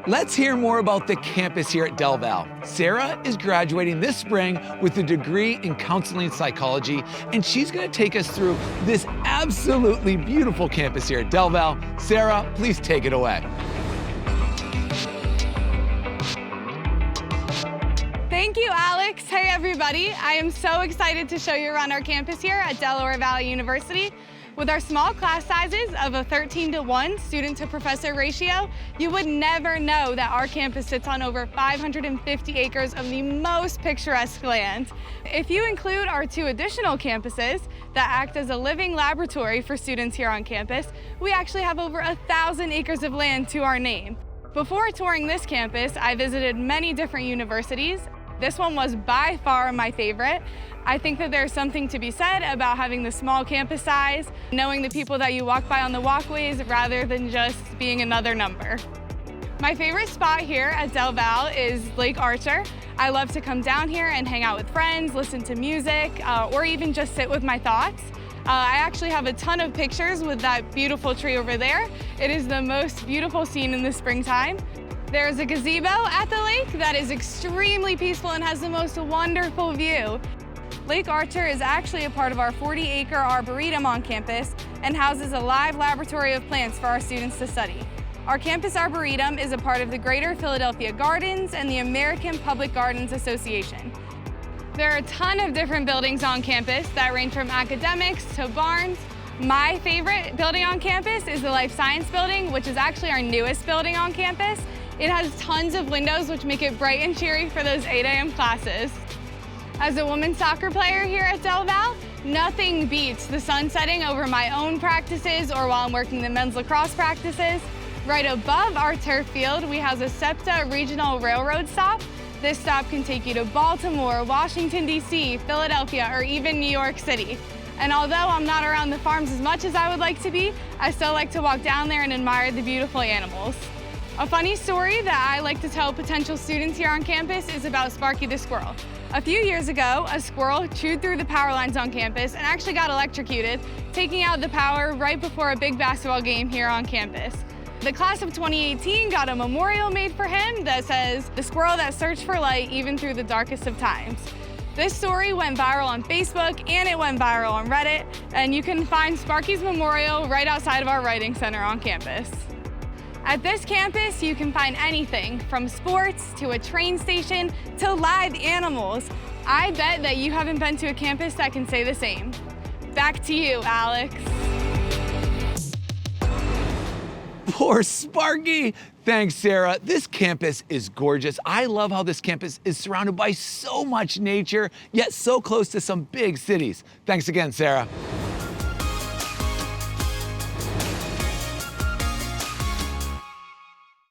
Let's hear more about the campus here at DelVal. Sarah is graduating this spring with a degree in counseling psychology, and she's going to take us through this absolutely beautiful campus here at DelVal. Sarah, please take it away. Thank you, Alex. Hey, everybody. I am so excited to show you around our campus here at Delaware Valley University. With our small class sizes of a 13-to-1 student-to-professor ratio, you would never know that our campus sits on over 550 acres of the most picturesque land. If you include our 2 additional campuses that act as a living laboratory for students here on campus, we actually have over 1,000 acres of land to our name. Before touring this campus, I visited many different universities. This one was by far my favorite. I think that there's something to be said about having the small campus size, knowing the people that you walk by on the walkways rather than just being another number. My favorite spot here at DelVal is Lake Archer. I love to come down here and hang out with friends, listen to music, or even just sit with my thoughts. I actually have a ton of pictures with that beautiful tree over there. It is the most beautiful scene in the springtime. There's a gazebo at the lake that is extremely peaceful and has the most wonderful view. Lake Archer is actually a part of our 40-acre arboretum on campus and houses a live laboratory of plants for our students to study. Our campus arboretum is a part of the Greater Philadelphia Gardens and the American Public Gardens Association. There are a ton of different buildings on campus that range from academics to barns. My favorite building on campus is the Life Science Building, which is actually our newest building on campus. It has tons of windows, which make it bright and cheery for those 8 a.m. classes. As a women's soccer player here at DelVal, nothing beats the sun setting over my own practices or while I'm working the men's lacrosse practices. Right above our turf field, we have a SEPTA Regional Railroad stop. This stop can take you to Baltimore, Washington, D.C., Philadelphia, or even New York City. And although I'm not around the farms as much as I would like to be, I still like to walk down there and admire the beautiful animals. A funny story that I like to tell potential students here on campus is about Sparky the Squirrel. A few years ago, a squirrel chewed through the power lines on campus and actually got electrocuted, taking out the power right before a big basketball game here on campus. The class of 2018 got a memorial made for him that says, "The squirrel that searched for light even through the darkest of times." This story went viral on Facebook and it went viral on Reddit, and you can find Sparky's memorial right outside of our writing center on campus. At this campus, you can find anything from sports to a train station to live animals. I bet that you haven't been to a campus that can say the same. Back to you, Alex. Poor Sparky. Thanks, Sarah. This campus is gorgeous. I love how this campus is surrounded by so much nature, yet so close to some big cities. Thanks again, Sarah.